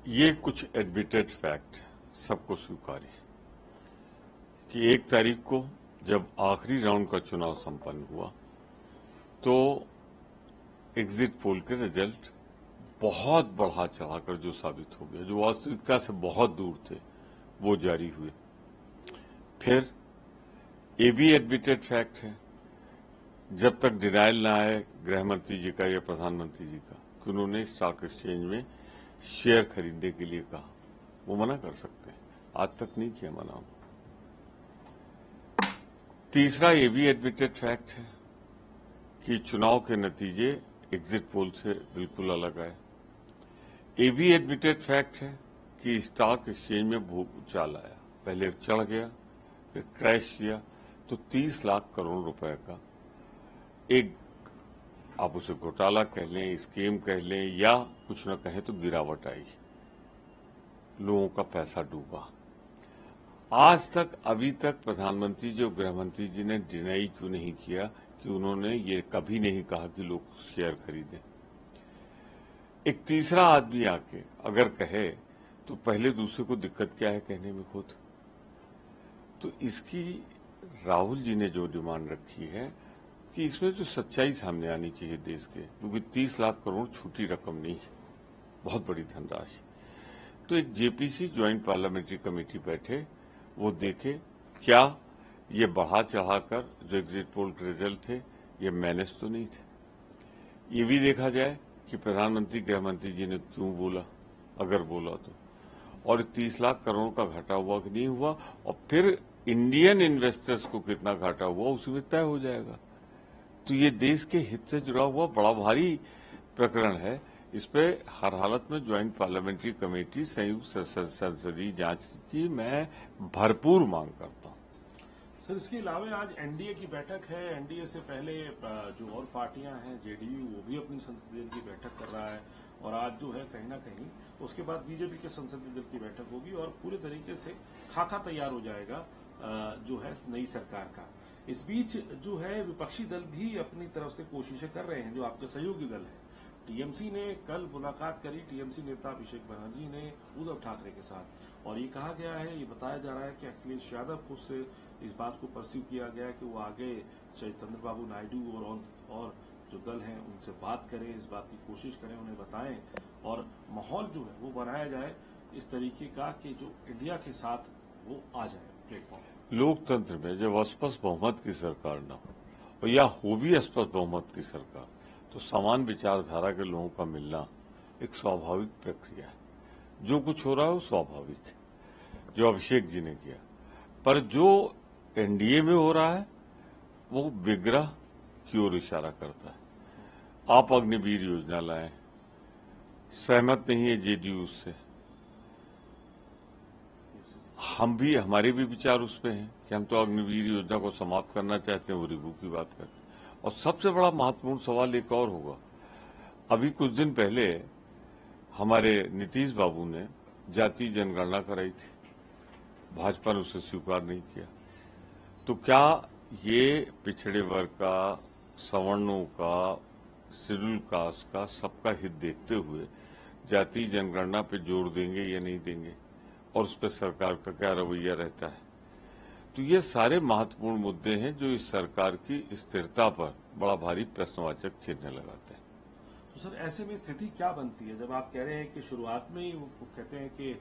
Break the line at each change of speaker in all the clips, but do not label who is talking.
ये कुछ admitted fact सबको स्वीकार्य है कि 1 तारीख को जब आखिरी राउंड का चुनाव संपन्न हुआ तो एग्जिट पोल के रिजल्ट बहुत बढ़ा चढ़ाकर जो साबित हो गया, जो वास्तविकता से बहुत दूर थे, वो जारी हुए। फिर ये भी एडमिटेड फैक्ट है, जब तक डिनाइल ना आए गृह मंत्री जी का या प्रधानमंत्री जी का कि उन्होंने स्टॉक एक्सचेंज में शेयर खरीदने के लिए कहा, वो मना कर सकते हैं। आज तक नहीं किया मना। तीसरा ये भी एडमिटेड फैक्ट है कि चुनाव के नतीजे एग्जिट पोल से बिल्कुल अलग आए। ये भी एडमिटेड फैक्ट है कि स्टॉक एक्सचेंज में भूचाल आया, पहले चढ़ गया फिर क्रैश किया, तो 30 लाख करोड़ रुपए का एक, आप उसे घोटाला कह लें, स्कीम कह लें, या कुछ न कहें तो गिरावट आई, लोगों का पैसा डूबा। आज तक अभी तक प्रधानमंत्री जी और गृह मंत्री जी ने डिनाई क्यों नहीं किया कि उन्होंने ये कभी नहीं कहा कि लोग शेयर खरीदें। एक तीसरा आदमी आके अगर कहे तो पहले दूसरे को दिक्कत क्या है कहने में खुद। तो इसकी राहुल जी ने जो डिमांड रखी है कि इसमें जो सच्चाई सामने आनी चाहिए देश के, क्योंकि 30 लाख करोड़ छोटी रकम नहीं है, बहुत बड़ी धनराशि। तो एक जेपीसी ज्वाइंट पार्लियामेंट्री कमेटी बैठे, वो देखे क्या ये बढ़ा चढ़ाकर जो एग्जिट पोल के रिजल्ट थे ये मैनेज तो नहीं थे। ये भी देखा जाए कि प्रधानमंत्री गृह मंत्री जी ने क्यों बोला, अगर बोला तो, और 30 लाख करोड़ का घाटा हुआ कि नहीं हुआ, और फिर इंडियन इन्वेस्टर्स को कितना घाटा हुआ उसी में तय हो जाएगा। तो ये देश के हित से जुड़ा हुआ बड़ा भारी प्रकरण है। इस पे हर हालत में ज्वाइंट पार्लियामेंट्री कमेटी, संयुक्त संसदीय जांच की मैं भरपूर मांग करता हूं।
सर, इसके अलावा आज एनडीए की बैठक है। एनडीए से पहले जो और पार्टियां हैं, जेडीयू, वो भी अपनी संसदीय दल की बैठक कर रहा है, और आज जो है कहीं ना कहीं उसके बाद बीजेपी के संसदीय दल की बैठक होगी और पूरे तरीके से खाका तैयार हो जाएगा जो है नई सरकार का। इस बीच जो है विपक्षी दल भी अपनी तरफ से कोशिशें कर रहे हैं, जो आपके सहयोगी दल है। टीएमसी ने कल मुलाकात करी, टीएमसी नेता अभिषेक बनर्जी ने उद्धव ठाकरे के साथ, और ये कहा गया है, ये बताया जा रहा है कि अखिलेश यादव खुद से इस बात को परस्यू किया गया है कि वो आगे चंद्रबाबू नायडू और जो दल हैं उनसे बात करें, इस बात की कोशिश करें, उन्हें बताएं, और माहौल जो है वो बनाया जाए इस तरीके का कि जो इंडिया के साथ वो आ जाए प्लेटफॉर्म।
लोकतंत्र में जब स्पष्ट बहुमत की सरकार न हो, और या हो भी स्पष्ट बहुमत की सरकार, तो समान विचारधारा के लोगों का मिलना एक स्वाभाविक प्रक्रिया है। जो कुछ हो रहा है वो स्वाभाविक है, जो अभिषेक जी ने किया। पर जो एनडीए में हो रहा है वो विग्रह की ओर इशारा करता है। आप अग्निवीर योजना लाएं, सहमत नहीं है जेडीयू उससे, हमारे भी विचार उस पे हैं कि हम तो अग्निवीर योजना को समाप्त करना चाहते हैं, वो रिव्यू की बात करते हैं। और सबसे बड़ा महत्वपूर्ण सवाल एक और होगा, अभी कुछ दिन पहले हमारे नीतीश बाबू ने जातीय जनगणना कराई थी, भाजपा ने उसे स्वीकार नहीं किया। तो क्या ये पिछड़े वर्ग का, सवर्णों का, शेड्यूल कास्ट का, सबका हित देखते हुए जातीय जनगणना पे जोर देंगे या नहीं देंगे, और उस पर सरकार का क्या रवैया रहता है। तो ये सारे महत्वपूर्ण मुद्दे हैं जो इस सरकार की स्थिरता पर बड़ा भारी प्रश्नवाचक चिन्ह लगाते हैं।
तो सर, ऐसे में स्थिति क्या बनती है जब आप कह रहे हैं कि शुरुआत में ही वो कहते हैं कि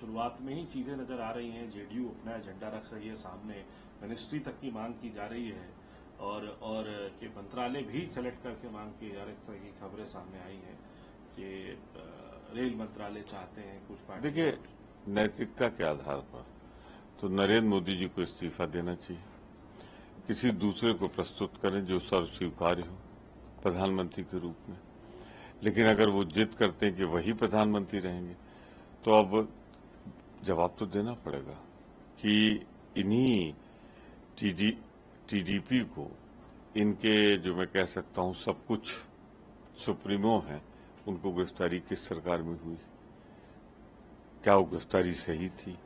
शुरुआत में ही चीजें नजर आ रही हैं, जेडीयू अपना एजेंडा रख रही है सामने, मिनिस्ट्री तक की मांग की जा रही है, और कि मंत्रालय भी सेलेक्ट करके मांग की जा रही, इस तरह की खबरें सामने आई हैं कि रेल मंत्रालय चाहते हैं कुछ पार्टी।
देखिए, नैतिकता के आधार पर तो नरेंद्र मोदी जी को इस्तीफा देना चाहिए, किसी दूसरे को प्रस्तुत करें जो सर्वस्वीकार्य हो प्रधानमंत्री के रूप में। लेकिन अगर वो जिद करते हैं कि वही प्रधानमंत्री रहेंगे, तो अब जवाब तो देना पड़ेगा कि इन्हीं टीडीपी को, इनके जो मैं कह सकता हूं सब कुछ सुप्रीमो हैं, उनको गिरफ्तारी किस सरकार में हुई, क्या वो गिरफ्तारी सही थी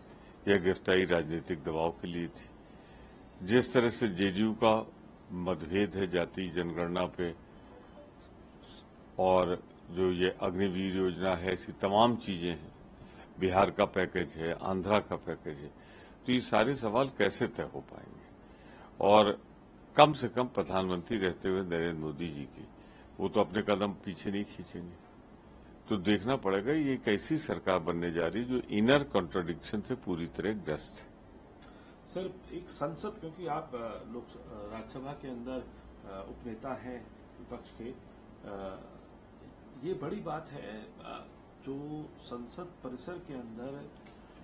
या गिरफ्तारी राजनीतिक दबाव के लिए थी। जिस तरह से जेडीयू का मतभेद है जातीय जनगणना पे और जो ये अग्निवीर योजना है, ऐसी तमाम चीजें हैं, बिहार का पैकेज है, आंध्रा का पैकेज है, तो ये सारे सवाल कैसे तय हो पाएंगे? और कम से कम प्रधानमंत्री रहते हुए नरेंद्र मोदी जी की, वो तो अपने कदम पीछे नहीं खींचेंगे। तो देखना पड़ेगा ये एक ऐसी सरकार बनने जा रही है जो इनर कॉन्ट्रडिक्शन से पूरी तरह ग्रस्त है।
सर, एक संसद, क्योंकि आप लोक राज्यसभा के अंदर उपनेता हैं विपक्ष के, ये बड़ी बात है जो संसद परिसर के अंदर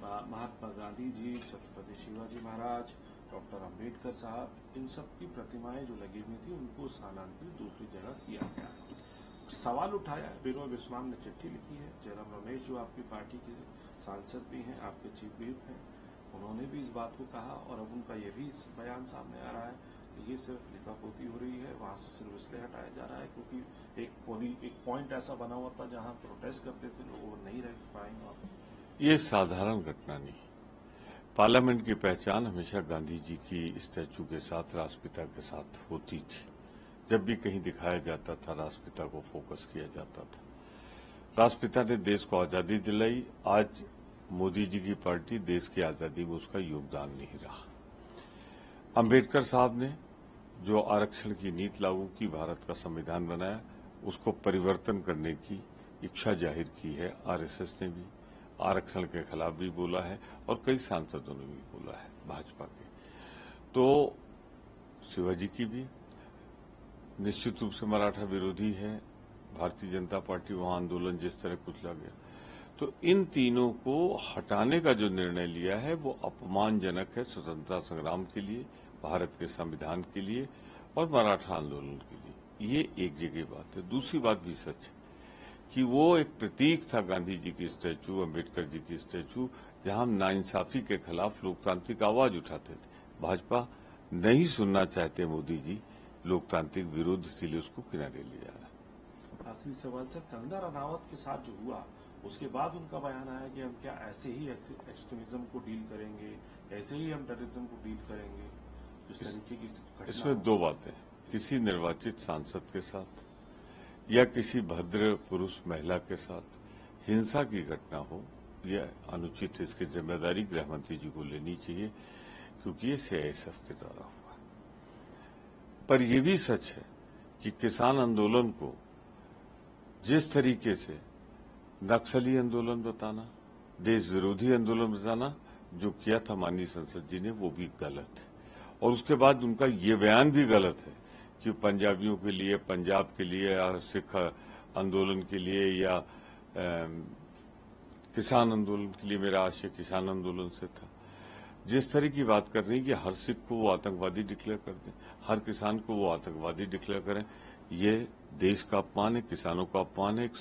महात्मा गांधी जी, छत्रपति शिवाजी महाराज, डॉक्टर अंबेडकर साहब, इन सब की प्रतिमाएं जो लगी हुई थी उनको स्थानांतरित दूसरी जगह किया गया है। सवाल उठाया है, विनोद बिस्वाल ने चिट्ठी लिखी है, जयराम रमेश जो आपकी पार्टी के सांसद भी हैं, आपके चीफ व्हिप हैं, उन्होंने भी इस बात को कहा और अब उनका ये भी बयान सामने आ रहा है कि ये सिर्फ लिपापोती हो रही है, वहां से सिर्फ इसलिए हटाया जा रहा है क्योंकि एक पॉइंट ऐसा बना हुआ था जहां प्रोटेस्ट करते थे लोग, वो नहीं रह पाएंगे वहां पर।
ये साधारण घटना नहीं। पार्लियामेंट की पहचान हमेशा गांधी जी की स्टैचू के साथ, राष्ट्रपिता के साथ होती थी। जब भी कहीं दिखाया जाता था, राष्ट्रपिता को फोकस किया जाता था। राष्ट्रपिता ने देश को आजादी दिलाई। आज मोदी जी की पार्टी देश की आजादी में उसका योगदान नहीं रहा। अंबेडकर साहब ने जो आरक्षण की नीति लागू की, भारत का संविधान बनाया, उसको परिवर्तन करने की इच्छा जाहिर की है। आरएसएस ने भी आरक्षण के खिलाफ भी बोला है और कई सांसदों ने भी बोला है भाजपा के। तो शिवाजी की भी निश्चित रूप से मराठा विरोधी है। भारतीय जनता पार्टी वहां आंदोलन जिस तरह कुचला गया, तो इन तीनों को हटाने का जो निर्णय लिया है वो अपमानजनक है स्वतंत्रता संग्राम के लिए, भारत के संविधान के लिए और मराठा आंदोलन के लिए। ये एक जगह बात है। दूसरी बात भी सच है कि वो एक प्रतीक था, गांधी जी की स्टैचू, अंबेडकर जी की स्टैचू, जहां हम नाइंसाफी के खिलाफ लोकतांत्रिक आवाज उठाते थे। भाजपा नहीं सुनना चाहते मोदी जी लोकतांत्रिक विरोध, इसीलिए उसको किनारे ले जा रहा है।
आखिरी सवाल सर, कंगना रनावत के साथ जो हुआ उसके बाद उनका बयान आया कि हम क्या ऐसे ही एक्सट्रीमिज्म को डील करेंगे, ऐसे ही हम टेररिज्म को डील करेंगे, जिस तरीके की घटना।
इसमें दो बातें, किसी निर्वाचित सांसद के साथ या किसी भद्र पुरुष महिला के साथ हिंसा की घटना हो, यह अनुचित है। इसकी जिम्मेदारी गृह मंत्री जी को लेनी चाहिए क्योंकि ये सीआईएसएफ के द्वारा हुआ। पर यह भी सच है कि किसान आंदोलन को जिस तरीके से नक्सली आंदोलन बताना, देश विरोधी आंदोलन बताना जो किया था माननीय संसद जी ने, वो भी गलत है। और उसके बाद उनका ये बयान भी गलत है कि पंजाबियों के लिए, पंजाब के लिए या सिख आंदोलन के लिए या किसान आंदोलन के लिए, मेरा आशय किसान आंदोलन से था। जिस तरह की बात कर रही है कि हर सिख को वो आतंकवादी डिक्लेयर कर दें, हर किसान को वो आतंकवादी डिक्लेयर करें, ये देश का अपमान है, किसानों का अपमान है, एक